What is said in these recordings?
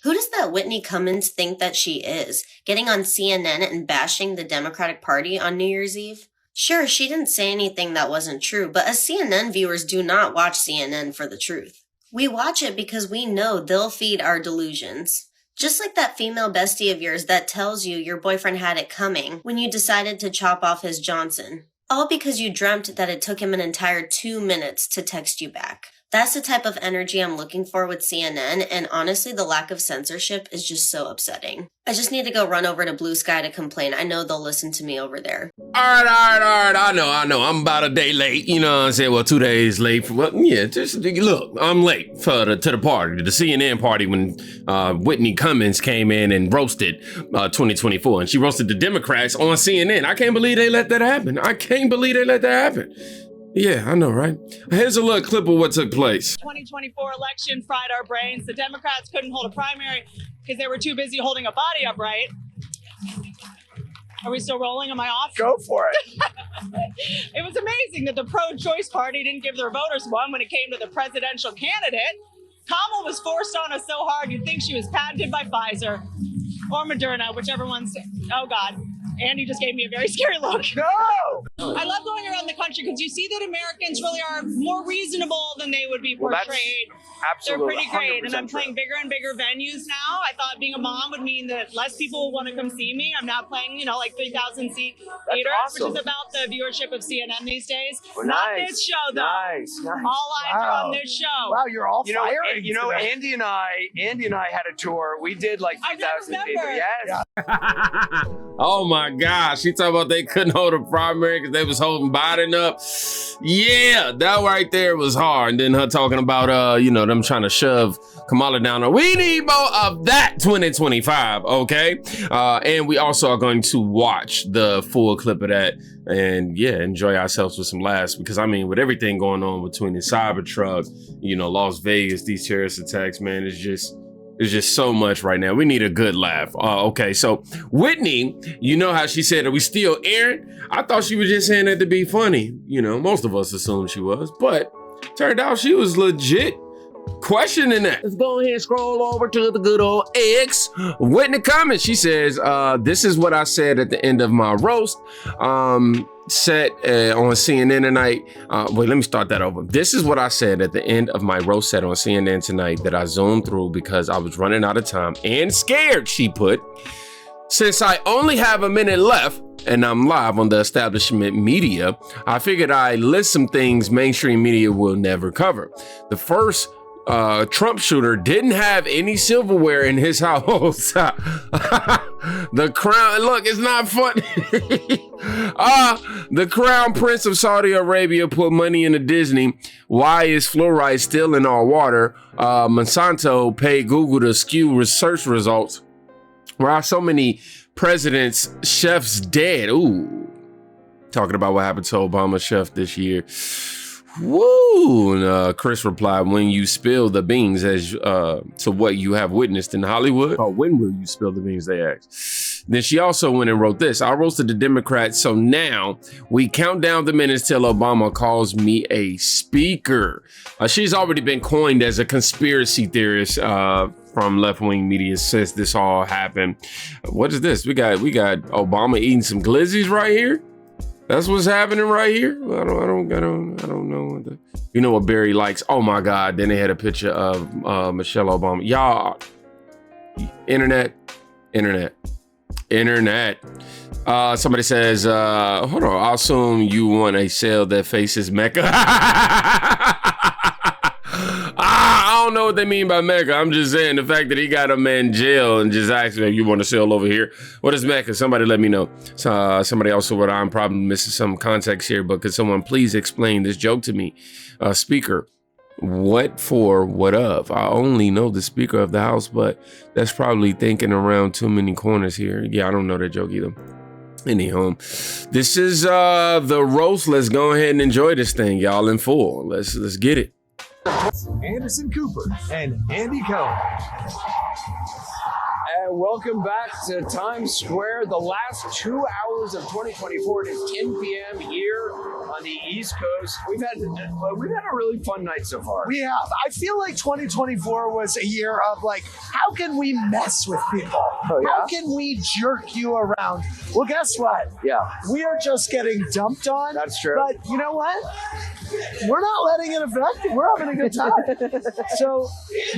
Who does that Whitney Cummings think that she is, getting on CNN and bashing the Democratic Party on New Year's Eve? Sure, she didn't say anything that wasn't true, but us CNN viewers do not watch CNN for the truth. We watch it because we know they'll feed our delusions. Just like that female bestie of yours that tells you your boyfriend had it coming when you decided to chop off his Johnson. All because you dreamt that it took him an entire 2 minutes to text you back. That's the type of energy I'm looking for with CNN, and honestly, the lack of censorship is just so upsetting. I just need to go run over to Blue Sky to complain. I know they'll listen to me over there. All right. I know. I'm about a day late. You know what I'm saying? Well, 2 days late. Well, yeah, just look, I'm late to the party, the CNN party when Whitney Cummings came in and roasted 2024. And she roasted the Democrats on CNN. I can't believe they let that happen. Yeah, I know, right? Here's a little clip of what took place. 2024 election fried our brains. The Democrats couldn't hold a primary because they were too busy holding a body upright. Are we still rolling? Am I off? Go for it. It was amazing that the pro-choice party didn't give their voters one when it came to the presidential candidate. Kamala was forced on us so hard you'd think she was patented by Pfizer or Moderna, whichever one's. Oh, God. Andy just gave me a very scary look. No! I love going around the country because you see that Americans really are more reasonable than they would be portrayed. Absolutely. They're pretty great. And I'm playing bigger and bigger venues now. I thought being a mom would mean that less people will want to come see me. I'm not playing, like 3,000 seat theater, awesome. which is about the viewership of CNN these days. Well, not nice. this show, though. Nice. All eyes are on this show. Wow, you're all firing. Andy and I had a tour. We did like 3,000 people. Yes. Oh my gosh, she talking about they couldn't hold a primary because they was holding Biden up. Yeah, that right there was hard. And then her talking about, them trying to shove Kamala down. We need more of that 2025, okay? And we also are going to watch the full clip of that and enjoy ourselves with some laughs because with everything going on between the Cybertruck, Las Vegas, these terrorist attacks, man, it's just so much right now. We need a good laugh. Okay, so Whitney, you know how she said, are we still airing? I thought she was just saying that to be funny. Most of us assumed she was, but turned out she was legit questioning that. Let's go ahead and scroll over to the good old X. Whitney Cummings, she says, this is what I said at the end of my roast. Set on CNN tonight. Wait, let me start that over. This is what I said at the end of my roast set on CNN tonight that I zoomed through because I was running out of time and scared, she put. Since I only have a minute left and I'm live on the establishment media, I figured I'd list some things mainstream media will never cover. The first Trump shooter didn't have any silverware in his house. The crown, look, it's not funny. The crown prince of Saudi Arabia put money into Disney. Why is fluoride still in our water? Monsanto paid Google to skew research results. Why are so many presidents, chefs dead? Ooh, talking about what happened to Obama's chef this year. Woo! And, Chris replied, when you spill the beans as to what you have witnessed in Hollywood. Oh, when will you spill the beans, they asked. Then she also went and wrote this. I roasted the Democrats, so now we count down the minutes till Obama calls me a speaker. She's already been coined as a conspiracy theorist from left-wing media since this all happened. What is this? We got Obama eating some glizzies right here. That's what's happening right here. I don't know. You know what Barry likes? Oh my God! Then they had a picture of Michelle Obama. Y'all, internet. Somebody says, hold on. I'll assume you want a sale that faces Mecca. I don't know what they mean by Mecca. I'm just saying the fact that he got him in jail and just asked him, you want to sell over here? What is Mecca? Somebody let me know. Somebody also wrote, I'm probably missing some context here, but could someone please explain this joke to me? Speaker, what for, what of? I only know the Speaker of the House, but that's probably thinking around too many corners here. Yeah, I don't know that joke either. Anyhow, this is the roast. Let's go ahead and enjoy this thing, y'all, in full. Let's get it. Anderson Cooper and Andy Cohen. And welcome back to Times Square. The last 2 hours of 2024. It is 10 p.m. here on the East Coast. We've had a really fun night so far. We have. I feel like 2024 was a year of like, how can we mess with people? Oh, yeah? How can we jerk you around? Well, guess what? Yeah, We are just getting dumped on. that's true. But you know what? We're not letting it affect it. We're having a good time. So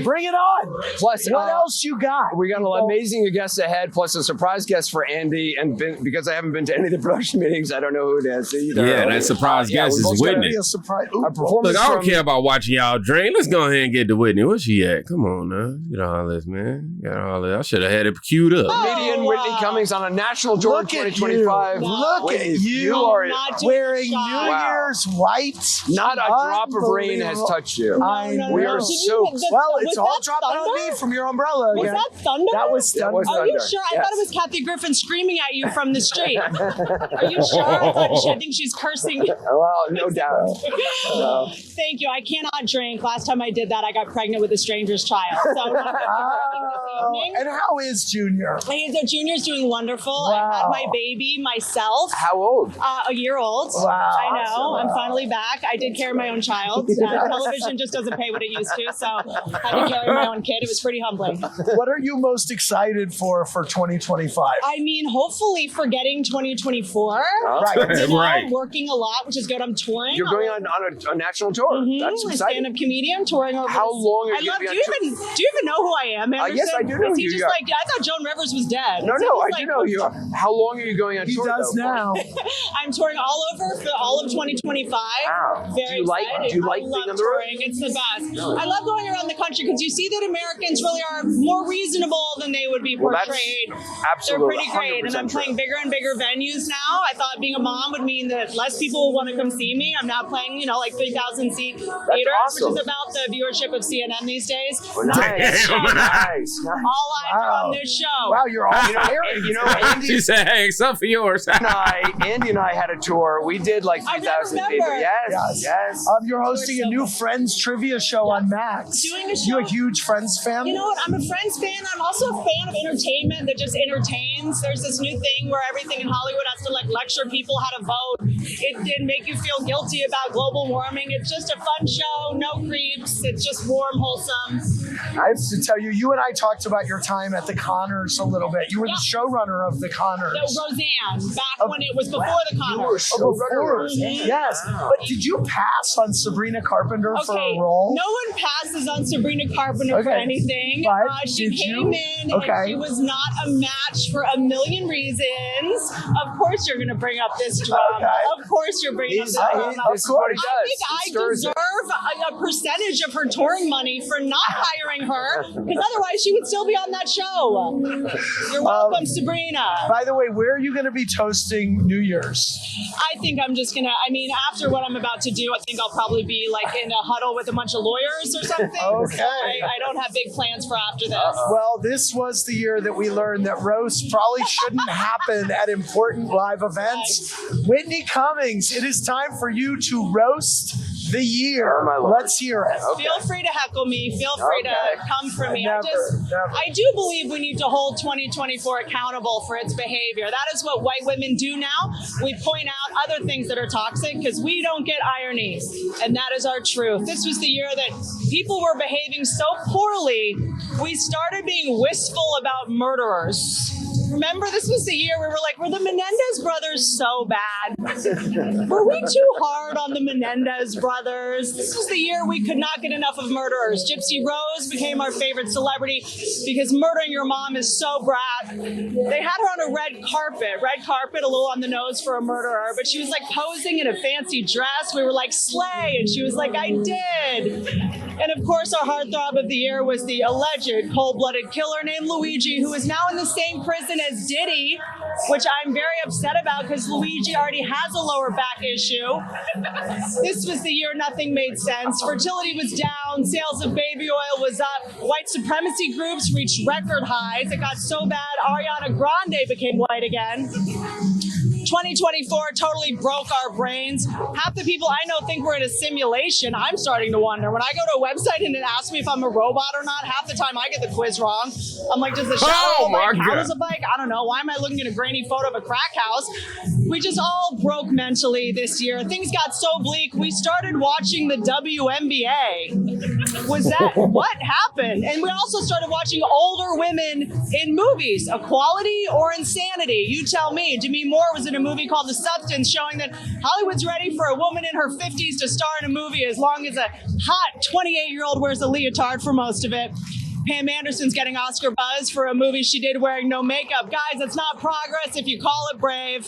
bring it on. Plus, What else you got? we got an amazing guest ahead, plus a surprise guest for Andy. And because I haven't been to any of the production meetings, I don't know who it is either. Yeah, that surprise guest we've is also got Whitney. Be a surprise. Ooh, A performance Look, I don't from- care about watching y'all drink. Let's go ahead and get to Whitney. Where's she at? Come on now. Get all this, man. Get all this. I should have had it queued up. Comedian Whitney Cummings on a national tour in Look at 2025. you. Look Wait, at you. You are Not doing wearing the New shot. Wow. Year's white. not a drop of rain has Unbelievable. touched you. I No, We know. are Did so- you- Well, was it's all that dropping on thunder? me from your umbrella Was again. that thunder? That was That was thunder. Are you thunder. sure? I Yes. thought it was Kathy Griffin screaming at you from the street. Are you sure? I think she's cursing. Well, no doubt. Thank you. I cannot drink. Last time I did that, I got pregnant with a stranger's child. So Oh, and how is Junior? Junior's doing wonderful. I had Wow. my baby myself. How old? A year old. Wow. I know. I'm finally back. I did carry my own child. Television just doesn't pay what it used to, so I had to carry my own kid. It was pretty humbling. What are you most excited for 2025? I mean, hopefully forgetting 2024. Right. You know, Right. working a lot, which is good. I'm touring. You're going on a national tour. Mhm. That's I'm a exciting. stand-up comedian touring over. How long are I you love. gonna Do be you on even know who I am, Anderson? yes, I do know Is he you, just yeah. like? I thought Joan Rivers was dead. No, Is he no, just I do know you. How long are you going on He tour? does though? now. I'm touring all over for all of 2025. Wow. Very Do you like- excited. do you like I being love on the road? touring. It's the best. I love going around the country because you see that Americans really are more reasonable than they would be Well, that's portrayed. absolutely They're pretty great, and I'm 100% playing bigger and bigger venues now. I thought being a mom would mean that less people will want to come see me. I'm now playing, like 3,000 seat theaters, awesome. which is about the viewership of CNN these days. Well, nice. Damn. Nice. All eyes are on this show. Wow, you're all You know, Andy She said, hey, except for yours. Andy and I had a tour. We did like I 3,000 remember. people. Yes, Yes. yes. You're hosting a new Friends trivia show on Max. Doing a show. You a huge Friends fan? You know what? I'm a Friends fan. I'm also a fan of entertainment that just entertains. There's this new thing where everything in Hollywood has to lecture people how to vote. It didn't make you feel guilty about global warming. It's just a fun show, no creeps. It's just warm, wholesome. I have to tell you, you and I talked about your time at the Connors a little bit. You were Yeah. the showrunner of the Connors. No, Roseanne, back when it was before the You were Connors. Oh, showrunner. before. Yes. But did you pass on Sabrina Carpenter for a role? No one passes on Sabrina Carpenter for Okay. anything. But She did came you? in Okay. and she was not a match for a million reasons. Of course you're going to bring up this drama. Okay. Of course you're bringing He's- up he- this drama. this is what he does. I He think I stirs it. deserve a percentage of her touring money for not hiring her, because otherwise she would still be on that show. You're welcome, Sabrina. By the way, where are you going to be toasting New Year's? I think I'm just gonna, after what I'm about to do, I think I'll probably be like in a huddle with a bunch of lawyers or something. Okay. I don't have big plans for after this. Well, this was the year that we learned that roasts probably shouldn't happen at important live events. Whitney Cummings, it is time for you to roast the year. Oh, my Lord. Let's hear it. Feel free to heckle me. Feel free Okay. to come for me. Never. I do believe we need to hold 2024 accountable for its behavior. That is what white women do now. We point out other things that are toxic because we don't get irony. And that is our truth. This was the year that people were behaving so poorly, we started being wistful about murderers. Remember, this was the year we were like, were the Menendez brothers so bad? Were we too hard on the Menendez brothers? This was the year we could not get enough of murderers. Gypsy Rose became our favorite celebrity because murdering your mom is so brat. They had her on a red carpet, a little on the nose for a murderer, but she was like posing in a fancy dress. We were like, slay, and she was like, I did. And of course, our heartthrob of the year was the alleged cold-blooded killer named Luigi, who is now in the same prison as Diddy, which I'm very upset about because Luigi already has a lower back issue. This was the year nothing made sense. Fertility was down, sales of baby oil was up, white supremacy groups reached record highs. It got so bad, Ariana Grande became white again. 2024 totally broke our brains. Half the people I know think we're in a simulation. I'm starting to wonder. When I go to a website and it asks me if I'm a robot or not, half the time I get the quiz wrong. I'm like, does the shower bike count as a bike? I don't know. Why am I looking at a grainy photo of a crack house? We just all broke mentally this year. Things got so bleak. We started watching the WNBA. Was that what happened? And we also started watching older women in movies. Equality or insanity? You tell me. Demi Moore was in a movie called The Substance, showing that Hollywood's ready for a woman in her 50s to star in a movie as long as a hot 28-year-old wears a leotard for most of it. Pam Anderson's getting Oscar buzz for a movie she did wearing no makeup. Guys, that's not progress if you call it brave.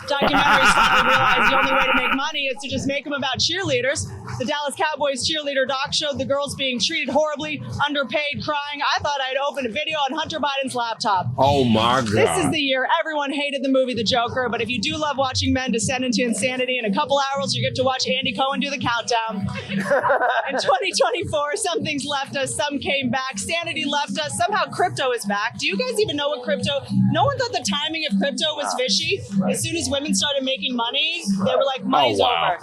Documentaries finally realized the only way to make money is to just make them about cheerleaders. The Dallas Cowboys cheerleader doc showed the girls being treated horribly, underpaid, crying. I thought I'd open a video on Hunter Biden's laptop. Oh my God. This is the year everyone hated the movie The Joker, but if you do love watching men descend into insanity, in a couple hours you get to watch Andy Cohen do the countdown. In 2024, some things left us, some came back. Sanity left us. Somehow crypto is back. Do you guys even know what crypto? No one thought the timing of crypto was fishy. As soon as women started making money, they were like, money's over.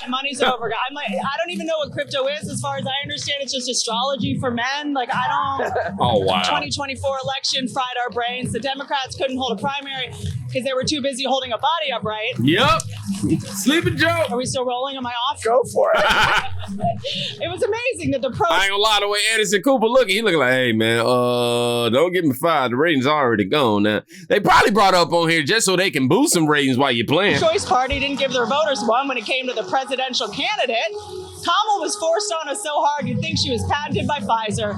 Money's over. I'm like, I don't even know what crypto is. As far as I understand, it's just astrology for men. Like, I don't. Oh, wow. 2024 election fried our brains. The Democrats couldn't hold a primary because they were too busy holding a body upright. Yep. Sleeping Joe. Are we still rolling? Am I off? Go for it. It was amazing that the pro. I ain't gonna lie, the way Anderson Cooper looking, he looking like, hey man, don't get me fired. The ratings already gone now. They probably brought up on here just so they can boost some ratings while you're playing. Choice Party didn't give their voters one when it came to the presidential candidate. Kamala was forced on us so hard you'd think she was patented by Pfizer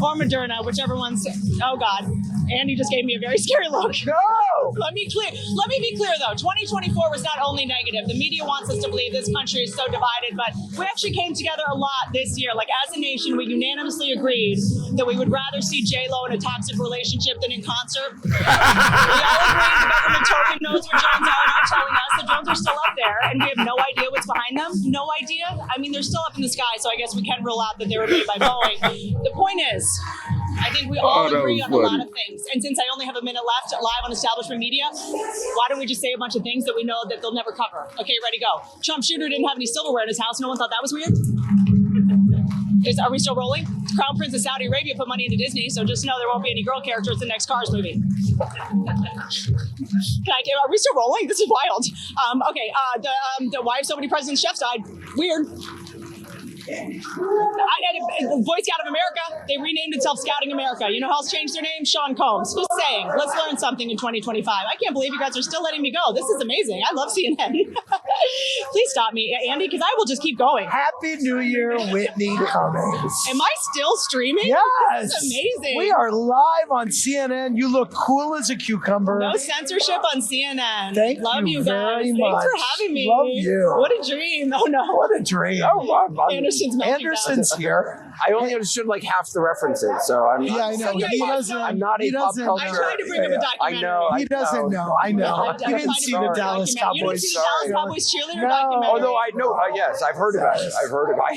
or Moderna, whichever one's. Oh God, Andy just gave me a very scary look. No. Let me be clear though. 2024 was not only negative. The media wants us to believe this country is so divided, but we actually came together a lot this year. Like as a nation, we unanimously agreed that we would rather see J-Lo in a toxic relationship than in concert. We all agreed the government totally knows where drones are, not telling us. The drones are still up there, and we have no idea what's behind them. No idea. I mean, they're still up in the sky, so I guess we can rule out that they were made by Boeing. The point is, I think we all agree on a lot of things. And since I only have a minute left live on Establishment Media, why don't we just say a bunch of things that we know that they'll never cover? Okay, ready, go. Trump Jr. didn't have any silverware in his house. No one thought that was weird? Are we still rolling? Crown Prince of Saudi Arabia put money into Disney, so just know there won't be any girl characters in the next Cars movie. Are we still rolling? This is wild. The why have so many presidents' chefs died? Weird. Boy Scout of America, they renamed itself Scouting America. You know how else changed their name? Sean Combs. Just saying, let's learn something in 2025. I can't believe you guys are still letting me go. This is amazing. I love CNN. Please stop me, Andy, because I will just keep going. Happy New Year, Whitney Cummings. Am I still streaming? Yes. This is amazing. We are live on CNN. You look cool as a cucumber. No censorship on CNN. Thank you guys. very Thanks much. for having me. Love you. What a dream. Oh, no. What a dream. Anderson's here. I only understood like half the references, so I'm not. Yeah, I know. I'm not a pop culture. I tried to bring up a documentary. I know. He doesn't know. I know. You didn't see the Dallas Cowboys. You didn't see the Dallas Cowboys cheerleader No. documentary? Although I know, yes, I've heard about it.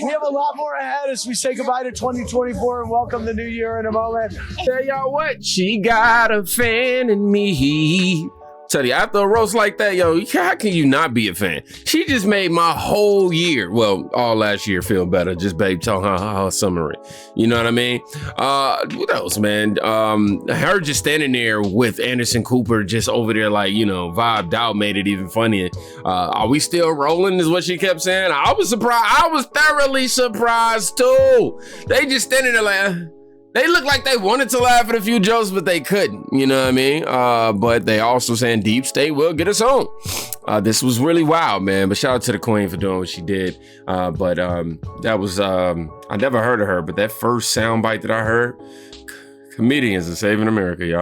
We have a lot more ahead as we say goodbye to 2024 and welcome the new year in a moment. Tell y'all what, she got a fan in me. Tell you, after a roast like that, yo, how can you not be a fan? She just made my whole year, well, all last year feel better. Just babe telling her summary. You know what I mean? What else, man? Her just standing there with Anderson Cooper just over there like, you know, vibed out, made it even funnier. Are we still rolling is what she kept saying. I was surprised. I was thoroughly surprised too. They just standing there like... They look like they wanted to laugh at a few jokes, but they couldn't, you know what I mean? But they also saying Deep State will get us home. This was really wild, man. But shout out to the queen for doing what she did. That was, I never heard of her, but that first soundbite that I heard, comedians are saving America, y'all.